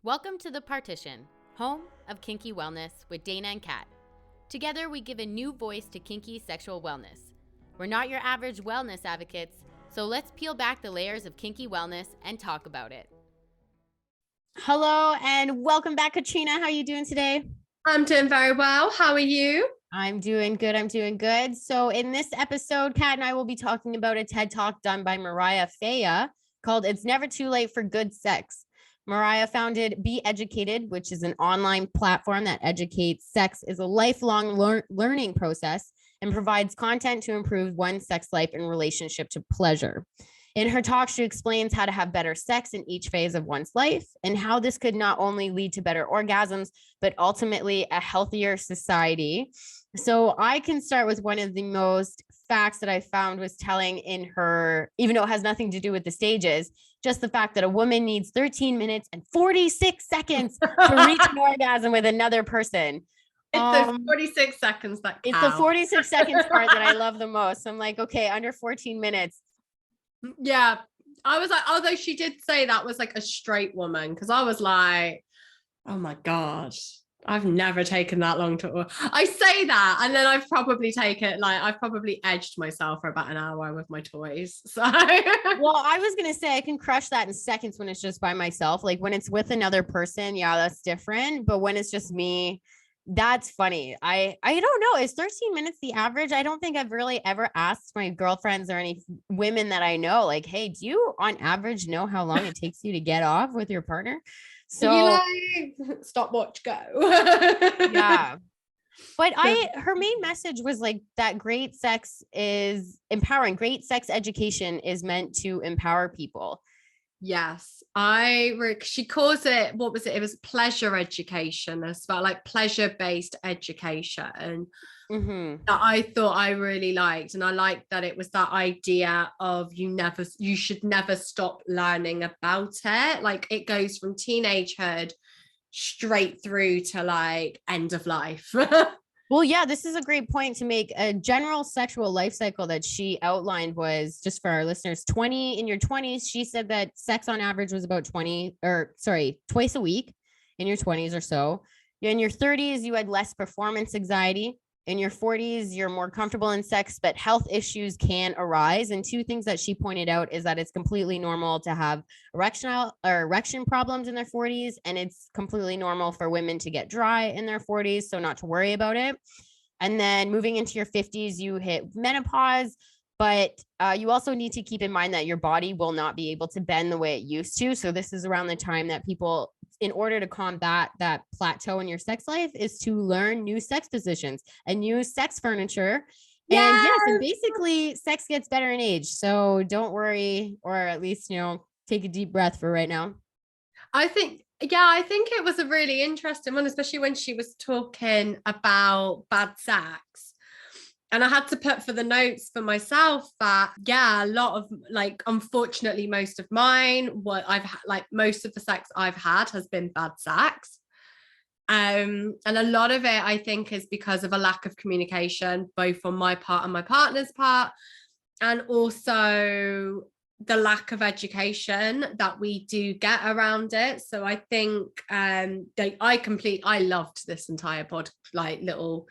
Welcome to the Partition, home of kinky wellness with Dana and Kat. Together, we give a new voice to kinky sexual wellness. We're not your average wellness advocates, so let's peel back the layers of kinky wellness and talk about it. Hello and welcome back, Katrina. How are you doing today? I'm doing very well. How are you? I'm doing good. So in this episode, Kat and I will be talking about a TED Talk done by Mariah Freya called It's Never Too Late for Good Sex. Mariah founded Be Educated, which is an online platform that educates sex is a lifelong learning process and provides content to improve one's sex life in relationship to pleasure. In her talk, she explains how to have better sex in each phase of one's life and how this could not only lead to better orgasms, but ultimately a healthier society. So I can start with one of the most facts that I found was telling in her, even though it has nothing to do with the stages, just the fact that a woman needs 13 minutes and 46 seconds to reach an orgasm with another person. It's those 46 seconds that count. It's the 46 seconds part that I love the most. I'm like, okay, under 14 minutes. Yeah. I was like, although she did say that was like a straight woman, because I was like, oh my God, I've never taken that long to. I say that, and then I've probably edged myself for about an hour with my toys. So well, I was gonna say I can crush that in seconds when it's just by myself. Like when it's with another person, yeah, that's different. But when it's just me, that's funny. I don't know. Is 13 minutes the average? I don't think I've really ever asked my girlfriends or any women that I know, like, hey, do you on average know how long it takes you to get off with your partner? So you like stopwatch go. Yeah. But her main message was like that great sex is empowering. Great sex education is meant to empower people. Yes, she calls it, what was it? It was pleasure education as well, like pleasure-based education. Mm-hmm. That I thought I really liked. And I liked that it was that idea of you should never stop learning about it. Like it goes from teenagehood straight through to like end of life. Well, yeah, this is a great point to make. A general sexual life cycle that she outlined was, just for our listeners, 20 in your 20s. She said that sex on average was about twice a week in your 20s or so. In your 30s, you had less performance anxiety. In your 40s, you're more comfortable in sex, but health issues can arise. And two things that she pointed out is that it's completely normal to have erection problems in their 40s, and it's completely normal for women to get dry in their 40s, so not to worry about it. And then moving into your 50s, you hit menopause, but you also need to keep in mind that your body will not be able to bend the way it used to. So this is around the time that people, in order to combat that plateau in your sex life, is to learn new sex positions and new sex furniture. Yes. And yes, and basically sex gets better in age. So don't worry, or at least, take a deep breath for right now. I think it was a really interesting one, especially when she was talking about bad sex. And I had to put for the notes for myself that, a lot of, like, unfortunately, most of mine, most of the sex I've had has been bad sex. And a lot of it, I think, is because of a lack of communication, both on my part and my partner's part, and also the lack of education that we do get around it. So I think I loved this entire little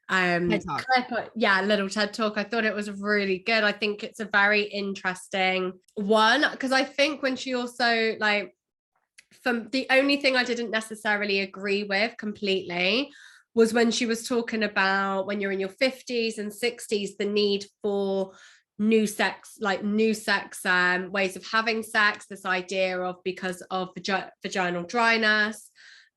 TED Talk. Little TED Talk. I thought it was really good. I think it's a very interesting one, because I think when she also, like, from the only thing I didn't necessarily agree with completely was when she was talking about when you're in your 50s and 60s, the need for new sex ways of having sex, this idea of, because of vaginal dryness,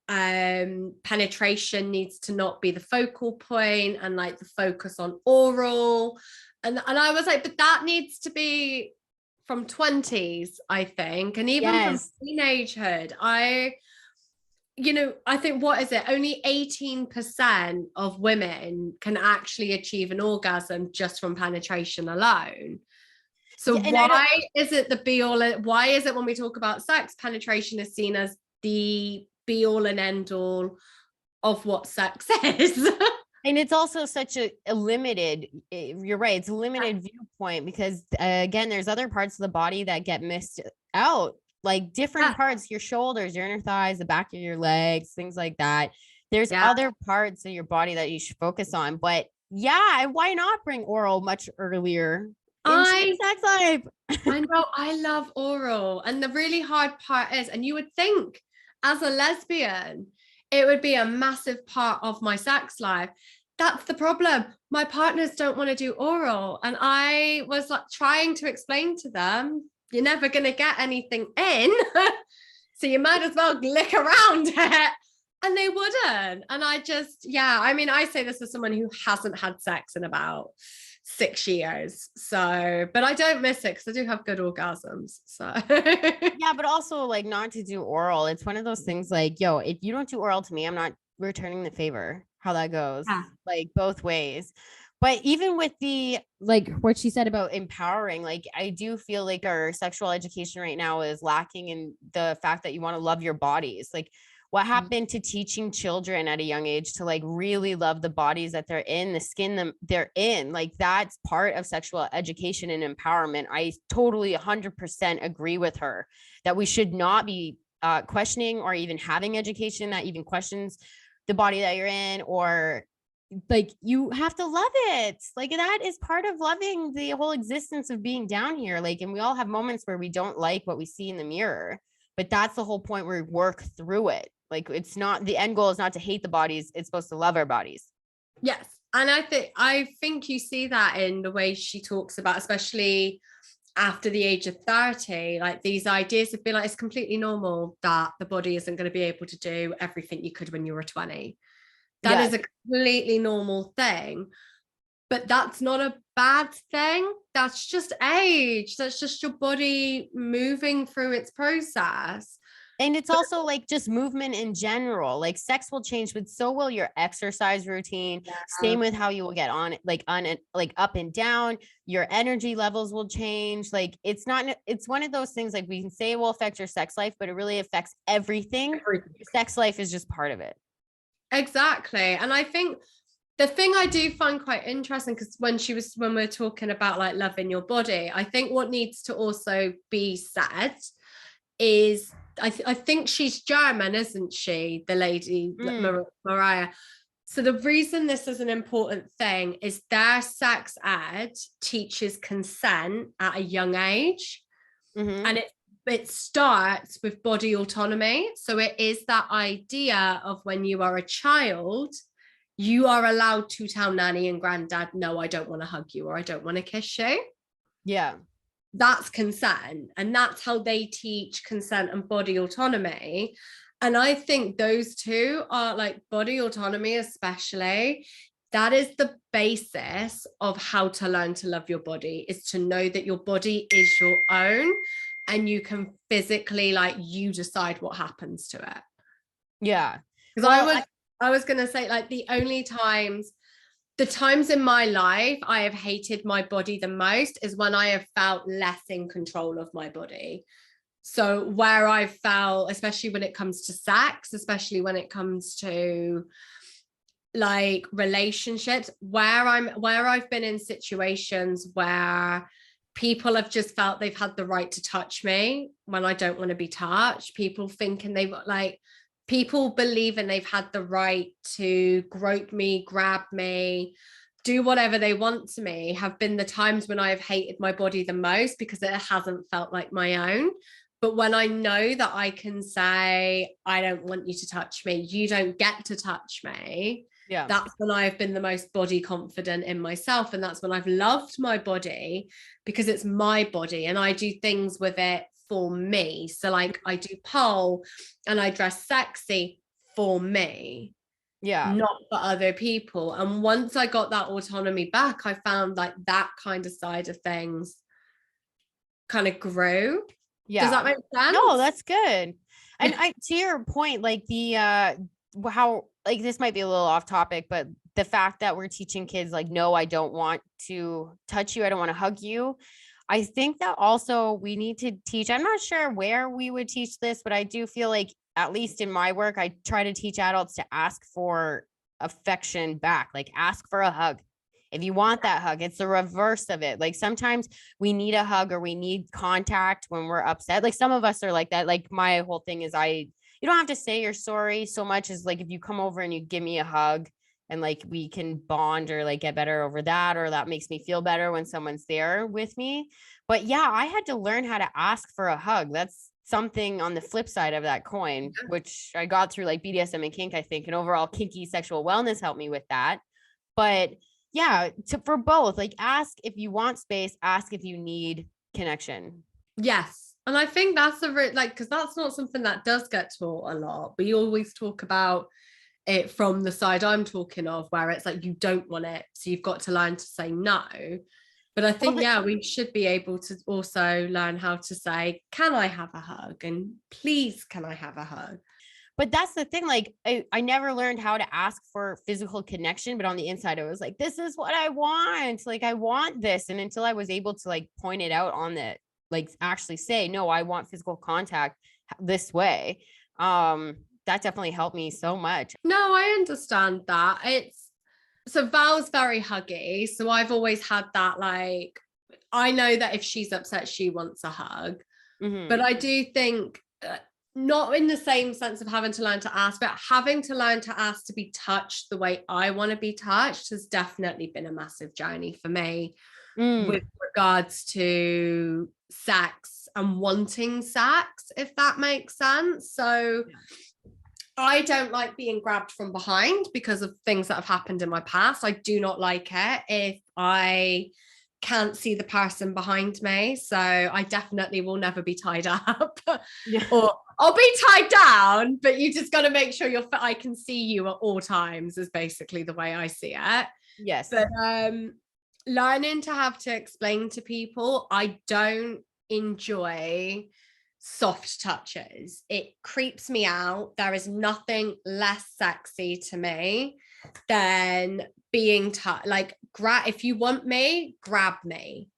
penetration needs to not be the focal point, and like the focus on oral, and I was like, but that needs to be from 20s, I think, and even from teenagehood. I think, what is it, only 18% of women can actually achieve an orgasm just from penetration alone. So why is it the be all? Why is it when we talk about sex, penetration is seen as the be all and end all of what sex is? And it's also such a limited, you're right, it's a limited viewpoint, because again, there's other parts of the body that get missed out like different parts, your shoulders, your inner thighs, the back of your legs, things like that. There's other parts of your body that you should focus on. But yeah, why not bring oral much earlier into your sex life? I know, I love oral. And the really hard part is, and you would think as a lesbian, it would be a massive part of my sex life. That's the problem. My partners don't want to do oral. And I was like trying to explain to them, you're never going to get anything in. So you might as well lick around it. And they wouldn't. And I just, I mean, I say this as someone who hasn't had sex in about 6 years. So, but I don't miss it because I do have good orgasms. So yeah, but also like not to do oral. It's one of those things like, yo, if you don't do oral to me, I'm not returning the favor. How that goes, like both ways. But even with the, like what she said about empowering, like I do feel like our sexual education right now is lacking in the fact that you want to love your bodies. Like what happened to teaching children at a young age to like really love the bodies that they're in, the skin they're in? Like that's part of sexual education and empowerment. I totally 100% agree with her that we should not be questioning or even having education that even questions the body that you're in, or like you have to love it. Like that is part of loving the whole existence of being down here. Like, and we all have moments where we don't like what we see in the mirror, but that's the whole point where we work through it. Like it's not, the end goal is not to hate the bodies. It's supposed to love our bodies. Yes. And I think you see that in the way she talks about, especially after the age of 30, like these ideas of being like, it's completely normal that the body isn't going to be able to do everything you could when you were 20. That is a completely normal thing, but that's not a bad thing. That's just age. That's just your body moving through its process. And it's also like just movement in general. Like sex will change, but so will your exercise routine. Same with how you will get on like up and down. Your energy levels will change. Like it's one of those things like we can say it will affect your sex life, but it really affects everything. Your sex life is just part of it. Exactly. And I think the thing I do find quite interesting, because when we're talking about like loving your body, I think what needs to also be said is I think she's German, isn't she? The lady, Mariah. So the reason this is an important thing is their sex ed teaches consent at a young age. And it starts with body autonomy. So it is that idea of when you are a child, you are allowed to tell nanny and granddad, no, I don't want to hug you or I don't want to kiss you. Yeah. That's consent. And that's how they teach consent and body autonomy. And I think those two are like body autonomy, especially. That is the basis of how to learn to love your body, is to know that your body is your own and you can physically, like, you decide what happens to it. Yeah. Because I was going to say, like, the times in my life I have hated my body the most is when I have felt less in control of my body. So where I felt, especially when it comes to sex, especially when it comes to like relationships, where I've been in situations where people have just felt they've had the right to touch me when I don't want to be touched. People believing they've had the right to grope me, grab me, do whatever they want to me, have been the times when I have hated my body the most, because it hasn't felt like my own. But when I know that I can say, I don't want you to touch me, you don't get to touch me, that's when I've been the most body confident in myself. And that's when I've loved my body, because it's my body and I do things with it for me. So like I do pole and I dress sexy for me, not for other people. And once I got that autonomy back, I found like that kind of side of things kind of grew. Does that make sense? No, that's good. And to your point, like how, like, this might be a little off topic, but the fact that we're teaching kids like, no, I don't want to touch you, I don't want to hug you. I think that also we need to teach, I'm not sure where we would teach this, but I do feel like, at least in my work, I try to teach adults to ask for affection back, like ask for a hug. if you want that hug. It's the reverse of it. Like sometimes we need a hug or we need contact when we're upset. Like some of us are like that. Like my whole thing is you don't have to say you're sorry so much as like if you come over and you give me a hug and like we can bond or like get better over that, or that makes me feel better when someone's there with me. But yeah, I had to learn how to ask for a hug. That's something on the flip side of that coin, which I got through like BDSM and kink, I think, and overall kinky sexual wellness helped me with that. But yeah, for both, like ask if you want space, ask if you need connection. Yes. And I think that's because that's not something that does get taught a lot. We always talk about it from the side I'm talking of, where it's like you don't want it, so you've got to learn to say no. But I think we should be able to also learn how to say, can I have a hug, and please can I have a hug. But that's the thing, like I never learned how to ask for physical connection, but on the inside I was like, this is what I want, like I want this. And until I was able to like point it out on the, like actually say, no, I want physical contact this way, that definitely helped me so much. No, I understand that. So Val's very huggy. So I've always had that, like, I know that if she's upset, she wants a hug. Mm-hmm. But I do think not in the same sense of having to learn to ask, but having to learn to ask to be touched the way I want to be touched has definitely been a massive journey for me with regards to sex and wanting sex, if that makes sense. So I don't like being grabbed from behind because of things that have happened in my past. I do not like it if I can't see the person behind me. So I definitely will never be tied up. Or I'll be tied down, but you just got to make sure I can see you at all times is basically the way I see it. Yes. But learning to have to explain to people, I don't enjoy soft touches. It creeps me out. There is nothing less sexy to me than being like if you want me, grab me.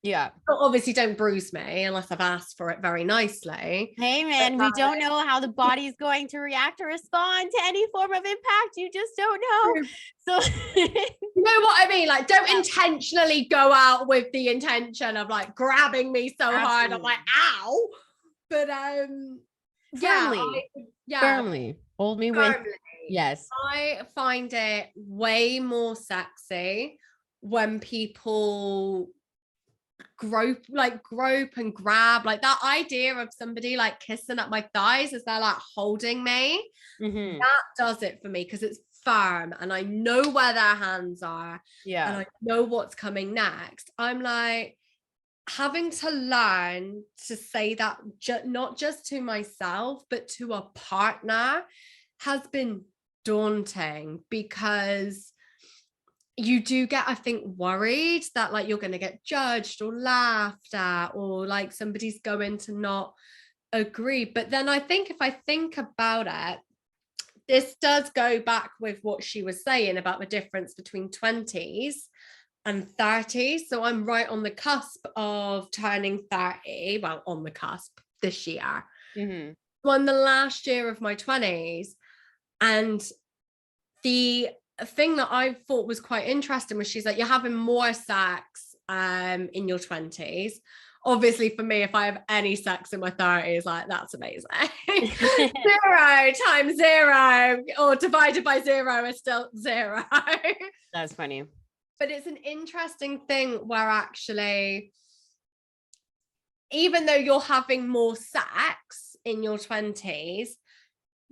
Yeah. But obviously don't bruise me unless I've asked for it very nicely. Hey man, we don't know how the body's going to react or respond to any form of impact. You just don't know. So you know what I mean? Like don't intentionally go out with the intention of like grabbing me so hard. I'm like, ow. But firmly hold me with. Yes, I find it way more sexy when people grope and grab, like that idea of somebody like kissing at my thighs as they're like holding me. That does it for me because it's firm and I know where their hands are. And I know what's coming next. I'm like, having to learn to say that not just to myself but to a partner has been daunting, because you do get, I think, worried that like you're going to get judged or laughed at, or like somebody's going to not agree. But then I think if I think about it, this does go back with what she was saying about the difference between 20s and 30. So I'm right on the cusp of turning 30. Well, on the cusp this year. On the last year of my 20s. And the thing that I thought was quite interesting was she's like, you're having more sex in your 20s. Obviously for me, if I have any sex in my 30s, like that's amazing. 0 times 0 or divided by 0 is still 0. That's funny. But it's an interesting thing where actually, even though you're having more sex in your 20s,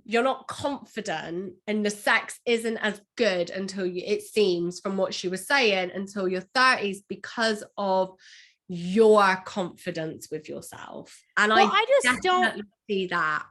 you're not confident and the sex isn't as good until it seems from what she was saying, until your 30s, because of your confidence with yourself. And I just don't see that.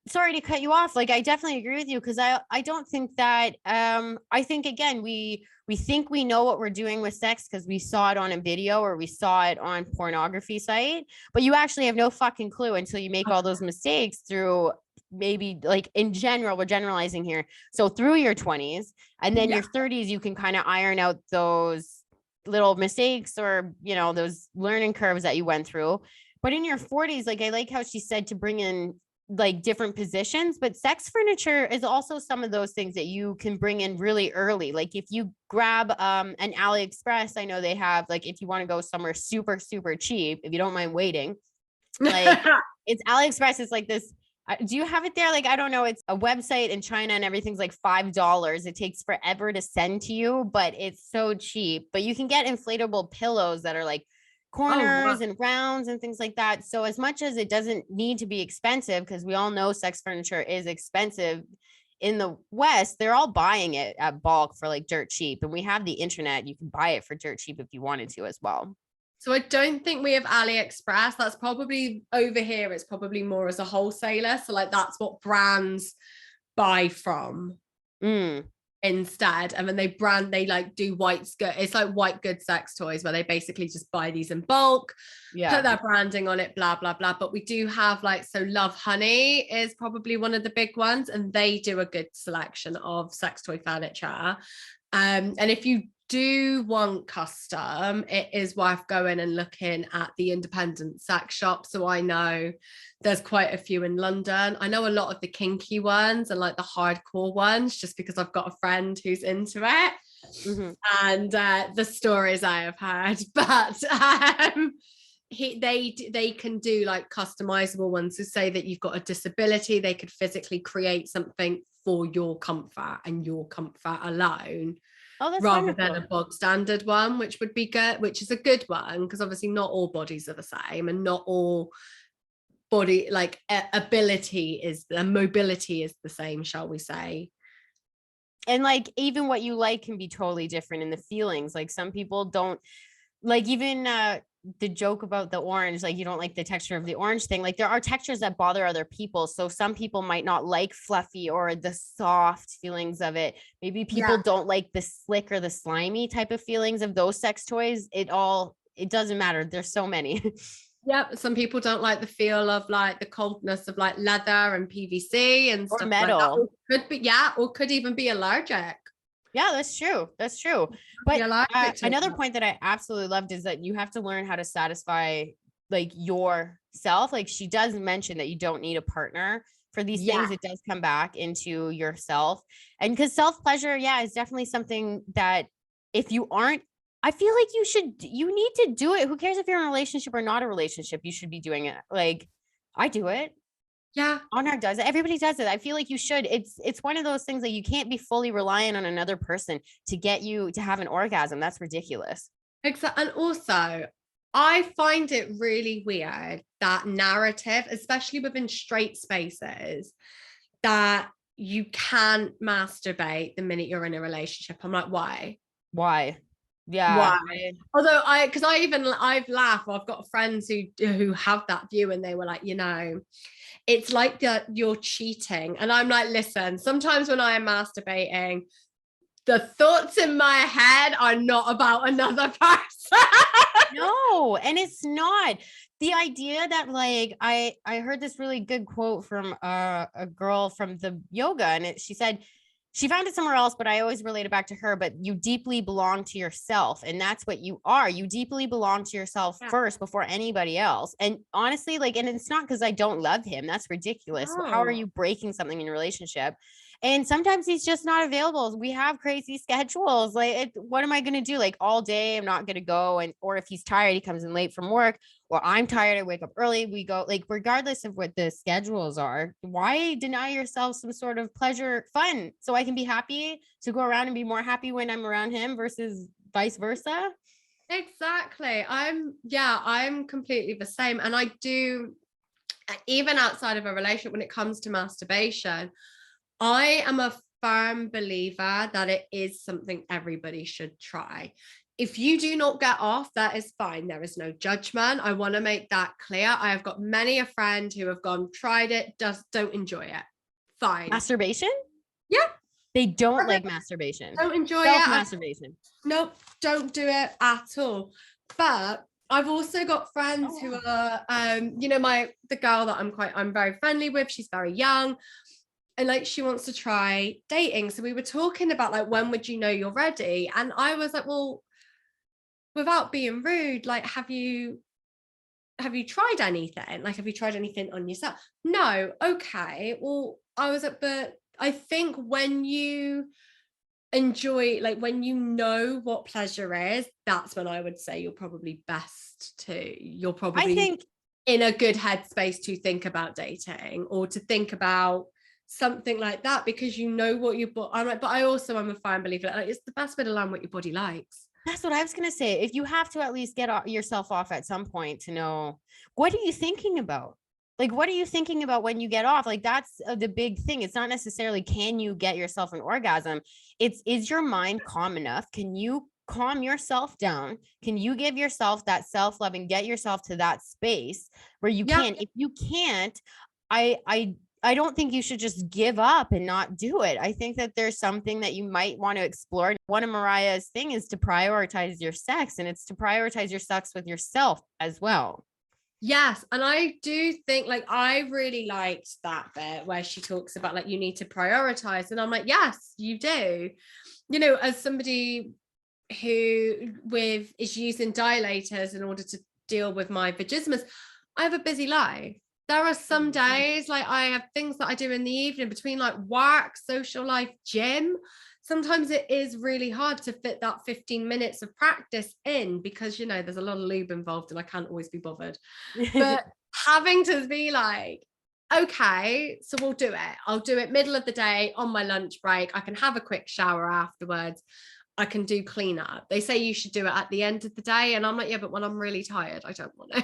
Sorry to cut you off. Like, I definitely agree with you, because I don't think that, I think, again, we think we know what we're doing with sex because we saw it on a video or we saw it on pornography site, but you actually have no fucking clue until you make all those mistakes through, maybe, like, in general, we're generalizing here. So through your 20s and then your 30s, you can kind of iron out those little mistakes or, you know, those learning curves that you went through. But in your 40s, like, I like how she said to bring in like different positions, but sex furniture is also some of those things that you can bring in really early. Like if you grab an AliExpress, I know they have, like, if you want to go somewhere super, super cheap, if you don't mind waiting, like it's AliExpress is like this. Do you have it there? Like, I don't know. It's a website in China and everything's like $5. It takes forever to send to you, but it's so cheap. But you can get inflatable pillows that are like corners and rounds and things like that. So as much as it doesn't need to be expensive, because we all know sex furniture is expensive in the West, they're all buying it at bulk for like dirt cheap. And we have the internet. You can buy it for dirt cheap if you wanted to as well. So I don't think we have AliExpress. That's probably over here. It's probably more as a wholesaler. So like that's what brands buy from instead. And then they like do it's like white good sex toys where they basically just buy these in bulk, put their branding on it, blah, blah, blah. But we do have like, so Love Honey is probably one of the big ones, and they do a good selection of sex toy furniture. And if you do want custom, it is worth going and looking at the independent sex shop. So I know there's quite a few in London. I know a lot of the kinky ones and like the hardcore ones, just because I've got a friend who's into it, and the stories I have heard. But they can do like customizable ones to say that you've got a disability. They could physically create something for your comfort and your comfort alone. Oh, that's rather wonderful. than a bog standard one, which would be good, which is a good one, because obviously not all bodies are the same, and not all body like mobility is the same, shall we say. And like even what you like can be totally different in the feelings. Like some people don't like, even the joke about the orange, like you don't like the texture of the orange thing. Like there are textures that bother other people. So some people might not like fluffy or the soft feelings of it. Maybe people don't like the slick or the slimy type of feelings of those sex toys. It doesn't matter. There's so many. Yep. Some people don't like the feel of like the coldness of like leather and PVC and stuff metal. like that. Or could be, or could even be allergic. Yeah, that's true. That's true. But another point that I absolutely loved is that you have to learn how to satisfy like yourself. Like she does mention that you don't need a partner for these things. It does come back into yourself. And because self-pleasure, is definitely something that if you aren't, I feel like you need to do it. Who cares if you're in a relationship or not a relationship? You should be doing it. Like I do it. Yeah. Honor does it. Everybody does it. I feel like you should. It's one of those things that you can't be fully reliant on another person to get you to have an orgasm. That's ridiculous. Exactly. And also, I find it really weird, that narrative, especially within straight spaces, that you can't masturbate the minute you're in a relationship. I'm like, why? Yeah. Why? Although I've laughed. I've got friends who have that view, and they were like, it's like that you're cheating. And I'm like, listen, sometimes when I am masturbating, the thoughts in my head are not about another person. No, and it's not. The idea that like I heard this really good quote from a girl from the yoga, and she said she found it somewhere else, but I always relate it back to her. But you deeply belong to yourself, and that's what you are. You deeply belong to yourself first before anybody else. And honestly, like, and it's not because I don't love him. That's ridiculous. No. How are you breaking something in your relationship? And sometimes he's just not available. We have crazy schedules. Like, what am I going to do? Like all day, I'm not going to go. Or if he's tired, he comes in late from work, or I'm tired, I wake up early. We go, like, regardless of what the schedules are, why deny yourself some sort of pleasure, fun, so I can be happy to go around and be more happy when I'm around him versus vice versa? Exactly. I'm completely the same. And I do, even outside of a relationship, when it comes to masturbation, I am a firm believer that it is something everybody should try. If you do not get off, that is fine. There is no judgment. I want to make that clear. I have got many a friend who have tried it, don't enjoy it. Fine. Masturbation? Yeah. They don't like masturbation. Don't enjoy Self-masturbation. Nope, don't do it at all. But I've also got friends who are, the girl that I'm very friendly with, she's very young. And like, she wants to try dating. So we were talking about like, when would you know you're ready? And I was like, well, without being rude, like, have you have you tried anything? Like, have you tried anything on yourself? No. Okay. Well, but I think when you enjoy, like when you know what pleasure is, that's when I would say you're probably I think in a good headspace to think about dating or to think about something like that, because you know what your body. I'm like, but I also am a firm believer, like, it's the best way to learn what your body likes. that's what I was going to say. If you have to at least get yourself off at some point to know, what are you thinking about? Like, what are you thinking about when you get off? Like, that's the big thing. It's not necessarily, can you get yourself an orgasm? It's, is your mind calm enough? Can you calm yourself down? Can you give yourself that self-love and get yourself to that space where you can? If you can't, I don't think you should just give up and not do it. I think that there's something that you might want to explore. One of Mariah's thing is to prioritize your sex, and it's to prioritize your sex with yourself as well. Yes. And I do think, like, I really liked that bit where she talks about, like, you need to prioritize. And I'm like, yes, you do. You know, as somebody who is using dilators in order to deal with my vagismus, I have a busy life. There are some days, like, I have things that I do in the evening between, like, work, social life, gym. Sometimes it is really hard to fit that 15 minutes of practice in, because, you know, there's a lot of lube involved and I can't always be bothered. But having to be like, okay, so we'll do it. I'll do it middle of the day on my lunch break. I can have a quick shower afterwards. I can do cleanup. They say you should do it at the end of the day. And I'm like, yeah, but when I'm really tired, I don't want to.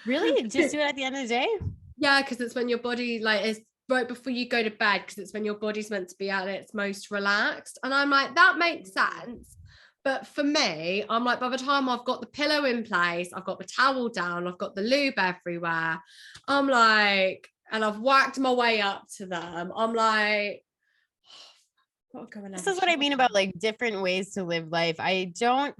Really? Just do it at the end of the day? Yeah, because it's when your body, like, is right before you go to bed, because it's when your body's meant to be at its most relaxed. And I'm like, that makes sense. But for me, I'm like, by the time I've got the pillow in place, I've got the towel down, I've got the lube everywhere, I'm like, and I've worked my way up to them, I'm like, this is what I mean about, like, different ways to live life. I do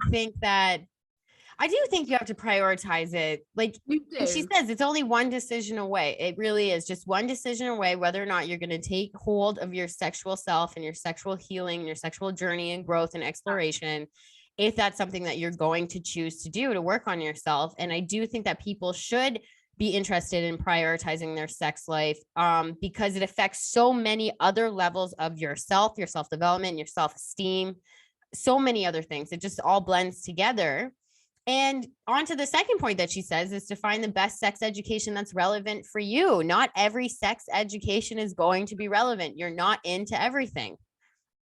think you have to prioritize it. Like, she says, it's only one decision away. It really is just one decision away, whether or not you're going to take hold of your sexual self and your sexual healing, your sexual journey and growth and exploration, if that's something that you're going to choose to do to work on yourself. And I do think that people should be interested in prioritizing their sex life, because it affects so many other levels of yourself, your self-development, your self-esteem, so many other things. It just all blends together. And on to the second point that she says is to find the best sex education that's relevant for you. Not every sex education is going to be relevant. You're not into everything.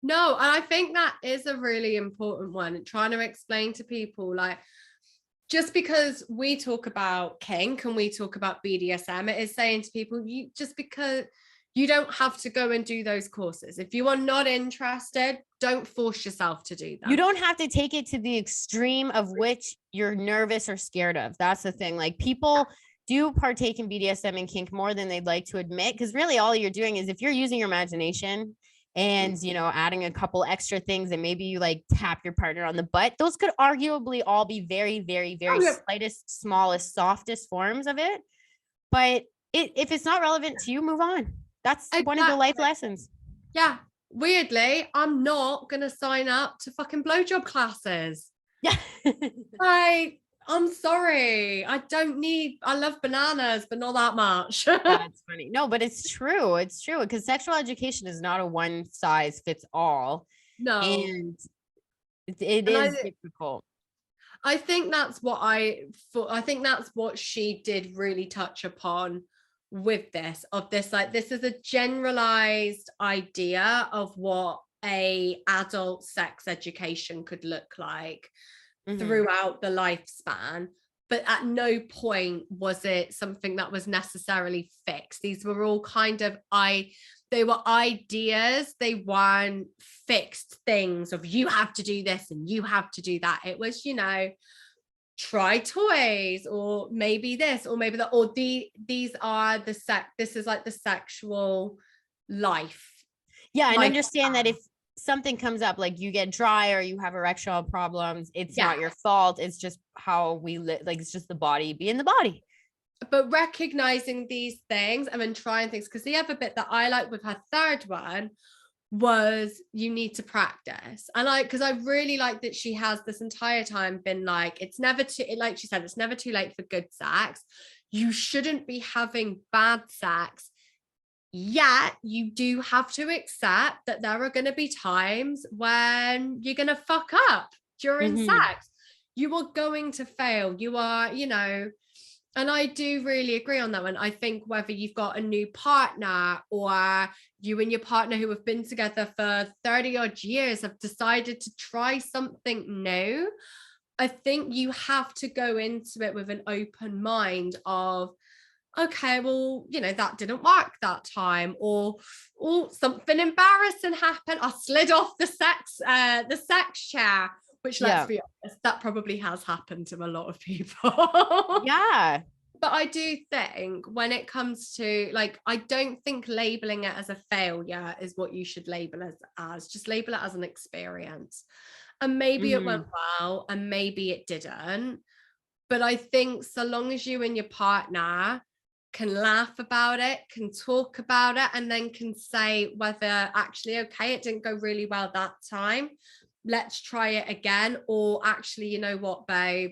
No, and I think that is a really important one, trying to explain to people, like, just because we talk about kink and we talk about BDSM, it is saying to people, because you don't have to go and do those courses. If you are not interested, don't force yourself to do that. You don't have to take it to the extreme of which you're nervous or scared of. That's the thing. Like, people do partake in BDSM and kink more than they'd like to admit, because really all you're doing is, if you're using your imagination and, you know, adding a couple extra things, and maybe you like tap your partner on the butt, those could arguably all be very, very, very slightest, smallest, softest forms of it. But if it's not relevant to you, move on. That's one of the life lessons. Yeah. Weirdly, I'm not going to sign up to fucking blowjob classes. Yeah. I'm sorry. I love bananas, but not that much. That's funny. No, but it's true. It's true. Because sexual education is not a one size fits all. No. And it is difficult. I think that's what I think that's what she did really touch upon with this, like, this is a generalized idea of what a adult sex education could look like throughout the lifespan, but at no point was it something that was necessarily fixed. These were all kind of they were ideas. They weren't fixed things of, you have to do this and you have to do that. It was, you know, try toys, or maybe this, or maybe that, or these are this is like the sexual life. Yeah, and understand that if something comes up, like you get dry or you have erectile problems, it's not your fault. It's just how we live. Like, it's just the body being the body. But recognizing these things and then trying things, because the other bit that I like with her third one was you need to practice. And because I really like that she has this entire time been like, it's never too, like she said, it's never too late for good sex. You shouldn't be having bad sex. Yet you do have to accept that there are going to be times when you're going to fuck up during sex. You are going to fail. You are, you know, and I do really agree on that one. I think whether you've got a new partner or you and your partner who have been together for 30 odd years have decided to try something new, I think you have to go into it with an open mind of, okay, well, you know, that didn't work that time, or something embarrassing happened. I slid off the sex chair, which let's be honest, that probably has happened to a lot of people. Yeah. But I do think when it comes to, like, I don't think labeling it as a failure is what you should label it as. Just label it as an experience. And maybe it went well and maybe it didn't. But I think so long as you and your partner can laugh about it, can talk about it, and then can say whether actually, okay, it didn't go really well that time, let's try it again, or actually, you know what, babe,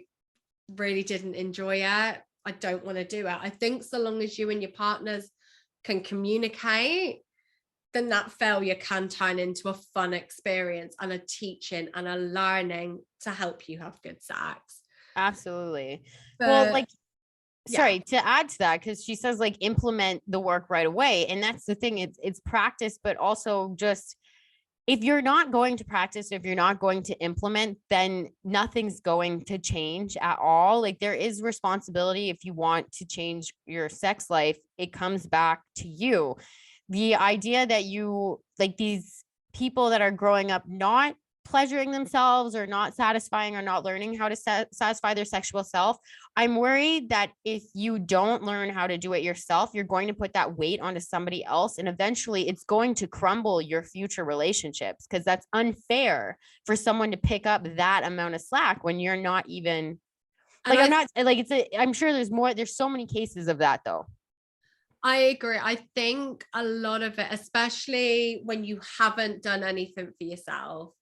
really didn't enjoy it, I don't want to do it. I think so long as you and your partners can communicate, then that failure can turn into a fun experience and a teaching and a learning to help you have good sex. Absolutely. But, well, like, sorry, to add to that, because she says like implement the work right away. And that's the thing, it's practice, but also just if you're not going to practice, if you're not going to implement, then nothing's going to change at all. Like there is responsibility. If you want to change your sex life, it comes back to you. The idea that you like these people that are growing up not pleasuring themselves or not satisfying or not learning how to satisfy their sexual self, I'm worried that if you don't learn how to do it yourself, you're going to put that weight onto somebody else, and eventually it's going to crumble your future relationships, because that's unfair for someone to pick up that amount of slack when you're not even like, I'm not like, I'm sure there's so many cases of that though. I agree. I think a lot of it, especially when you haven't done anything for yourself,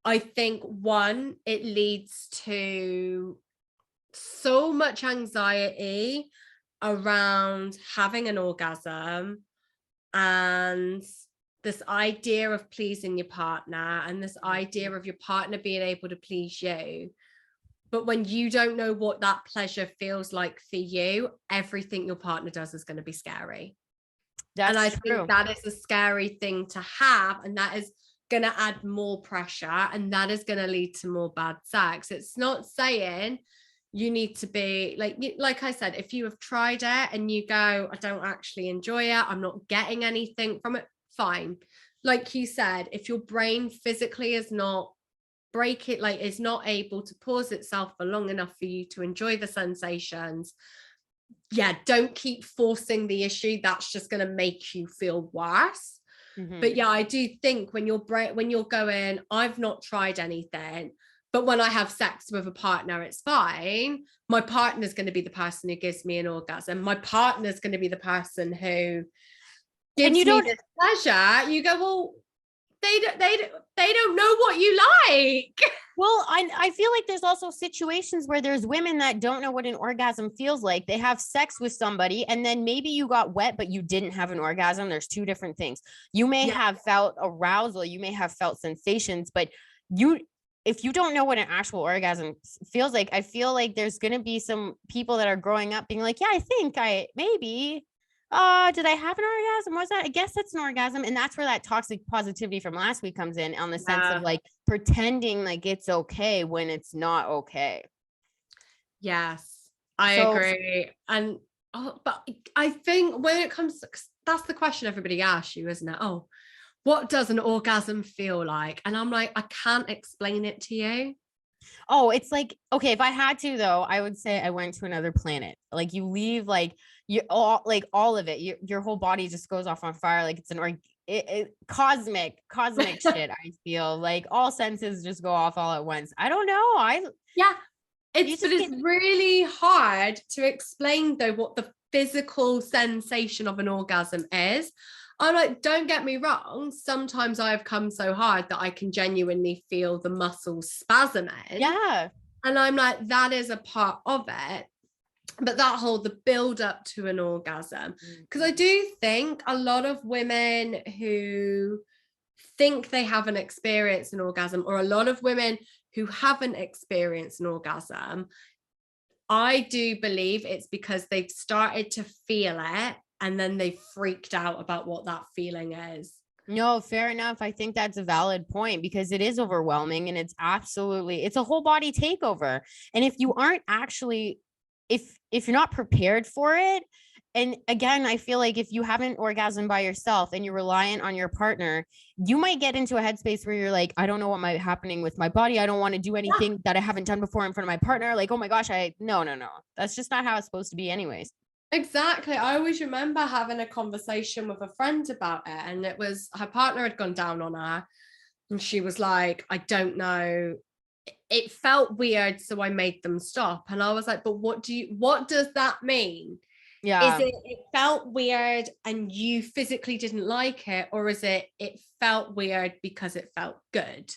I think one, it leads to so much anxiety around having an orgasm and this idea of pleasing your partner and this idea of your partner being able to please you. But when you don't know what that pleasure feels like for you, everything your partner does is going to be scary. And I think that is a scary thing to have. And that is going to add more pressure, and that is going to lead to more bad sex. It's not saying you need to be like I said, if you have tried it and you go, I don't actually enjoy it, I'm not getting anything from it, fine. Like you said, if your brain physically is not is not able to pause itself for long enough for you to enjoy the sensations, don't keep forcing the issue. That's just going to make you feel worse. But I do think when you're going, I've not tried anything, but when I have sex with a partner, it's fine. My partner's going to be the person who gives me an orgasm. My partner's going to be the person who gives me this pleasure. You go, well, they don't know what you like. Well, I feel like there's also situations where there's women that don't know what an orgasm feels like. They have sex with somebody and then maybe you got wet, but you didn't have an orgasm. There's two different things. You may have felt arousal, you may have felt sensations, but if you don't know what an actual orgasm feels like, I feel like there's going to be some people that are growing up being like, yeah, I think did I have an orgasm? Was that? I guess that's an orgasm. And that's where that toxic positivity from last week comes in, on the sense of like pretending like it's okay when it's not okay. Yes, I agree. And but I think when it comes to, that's the question everybody asks you, isn't it? Oh, what does an orgasm feel like? And I'm like, I can't explain it to you. Oh, it's like, okay, if I had to though, I would say I went to another planet. Like you leave all of it, your whole body just goes off on fire. Like it's cosmic shit. I feel like all senses just go off all at once. I don't know. It's really hard to explain though what the physical sensation of an orgasm is. I'm like, don't get me wrong. Sometimes I've come so hard that I can genuinely feel the muscles spasming. Yeah. And I'm like, that is a part of it. But that whole, the build up to an orgasm. Because I do think a lot of women who think they haven't experienced an orgasm, or a lot of women who haven't experienced an orgasm, I do believe it's because they've started to feel it and then they freaked out about what that feeling is. No, fair enough. I think that's a valid point because it is overwhelming and it's a whole body takeover. And if you aren't actually, if you're not prepared for it, and again, I feel like if you haven't orgasmed by yourself and you're reliant on your partner, you might get into a headspace where you're like, I don't know what might happening with my body. I don't want to do anything that I haven't done before in front of my partner. Like, oh my gosh, no. That's just not how it's supposed to be anyways. Exactly. I always remember having a conversation with a friend about it, and it was her partner had gone down on her and she was like, I don't know. It felt weird, so I made them stop. And I was like, but what does that mean? Yeah. Is it felt weird and you physically didn't like it, or is it felt weird because it felt good?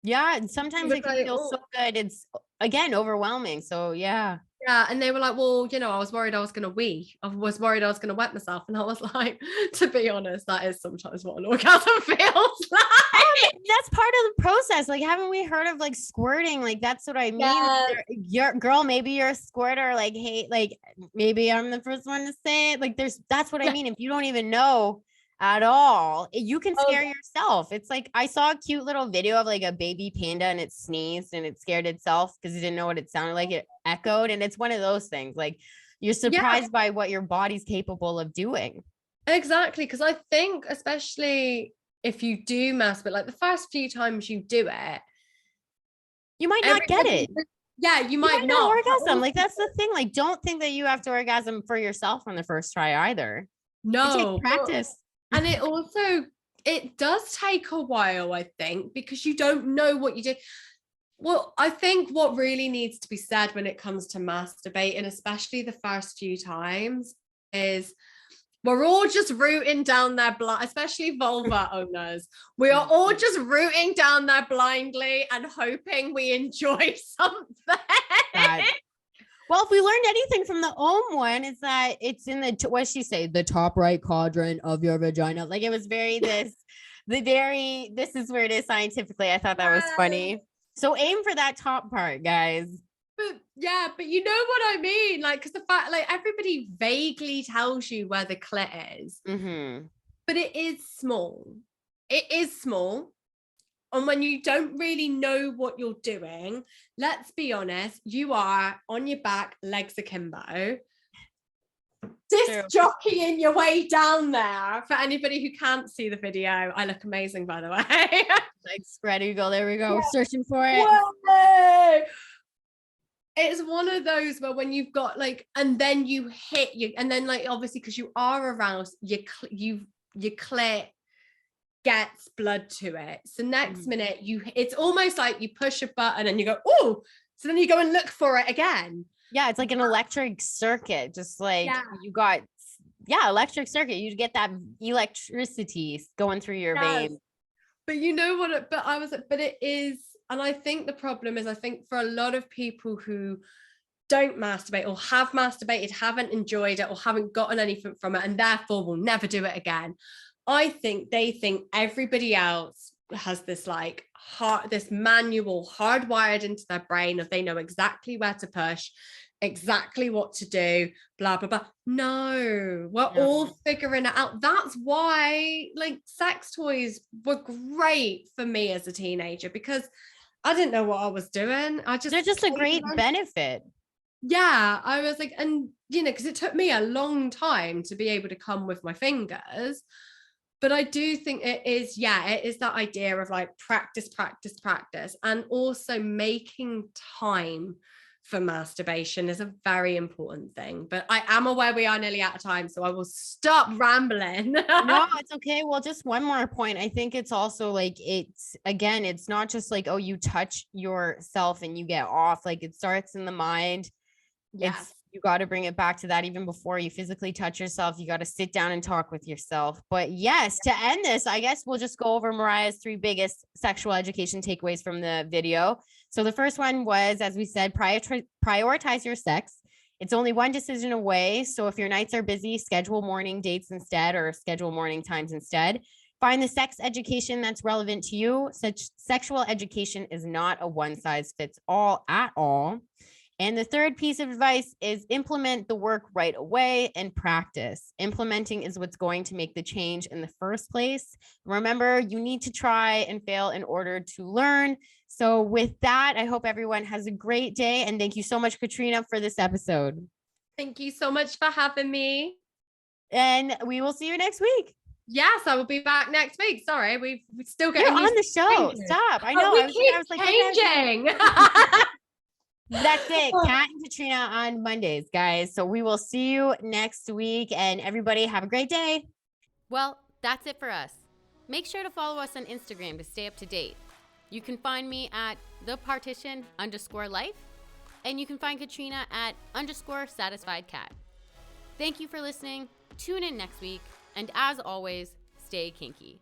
Yeah, and sometimes it can feel so good. It's again overwhelming. So yeah. Yeah, and they were like, well, I was worried I was going to wee. I was worried I was going to wet myself. And I was like, to be honest, that is sometimes what an orgasm feels like. That's part of the process. Like, haven't we heard of like squirting? Like, that's what I mean. Yes. Your girl, maybe you're a squirter. Like, hey, like maybe I'm the first one to say it. Like, that's what I mean. If you don't even know at all, you can scare yourself. It's like, I saw a cute little video of like a baby panda and it sneezed and it scared itself because it didn't know what it sounded like. It echoed. And it's one of those things, like you're surprised by what your body's capable of doing. Exactly. Because I think, especially if you do masturbate, like the first few times you do it, you might not get it. Yeah, you might not orgasm. Like, that's the thing. Like, don't think that you have to orgasm for yourself on the first try either. No. It takes practice. And it does take a while, I think, because you don't know what you do. Well, I think what really needs to be said when it comes to masturbating, especially the first few times, is we're all just rooting down there, especially vulva owners. We are all just rooting down there blindly and hoping we enjoy something. Well, if we learned anything from the Ohm one, is that it's in what she say, the top right quadrant of your vagina. Like, it was this is where it is scientifically. I thought that was funny. So aim for that top part, guys. But you know what I mean? Like, because the fact, like, everybody vaguely tells you where the clit is, but it is small. It is small. And when you don't really know what you're doing, let's be honest, you are on your back, legs akimbo, disc jockeying your way down there. For anybody who can't see the video, I look amazing, by the way. Like, spread eagle. There we go. Yeah. Searching for it. Whoa! It's one of those where when you've got like, and then you hit you, and then like, obviously, because you are aroused, your clit gets blood to it. So next minute it's almost like you push a button and you go, oh, so then you go and look for it again. Yeah, it's like an electric circuit, just like you got electric circuit. You get that electricity going through your veins. But you know what, but it is, and I think the problem is, I think for a lot of people who don't masturbate or have masturbated, haven't enjoyed it or haven't gotten anything from it and therefore will never do it again, I think they think everybody else has this like this manual hardwired into their brain of they know exactly where to push, exactly what to do, blah, blah, blah. No, we're all figuring it out. That's why like sex toys were great for me as a teenager, because I didn't know what I was doing. They're just a great benefit. Yeah, I was like, and because it took me a long time to be able to come with my fingers. But I do think it is that idea of like practice, and also making time for masturbation is a very important thing. But I am aware we are nearly out of time, so I will stop rambling. No, it's okay. Well, just one more point. I think it's also like, it's not just like, oh, you touch yourself and you get off. Like, it starts in the mind. Yes. You got to bring it back to that even before you physically touch yourself. You got to sit down and talk with yourself. But yes, to end this, I guess we'll just go over Mariah's 3 biggest sexual education takeaways from the video. So the first one was, as we said, prioritize your sex. It's only one decision away. So if your nights are busy, schedule morning dates instead, or schedule morning times instead. Find the sex education that's relevant to you. Such sexual education is not a one size fits all at all. And the third piece of advice is implement the work right away and practice. Implementing is what's going to make the change in the first place. Remember, you need to try and fail in order to learn. So with that, I hope everyone has a great day. And thank you so much, Katrina, for this episode. Thank you so much for having me. And we will see you next week. Yes, I will be back next week. Sorry, we still getting You're on the show. Stop. I know. We keep changing. That's it. Kat and Katrina on Mondays, guys. So we will see you next week, and everybody have a great day. Well, that's it for us. Make sure to follow us on Instagram to stay up to date. You can find me at @thepartition_life, and you can find Katrina at _satisfiedcat. Thank you for listening. Tune in next week. And as always, stay kinky.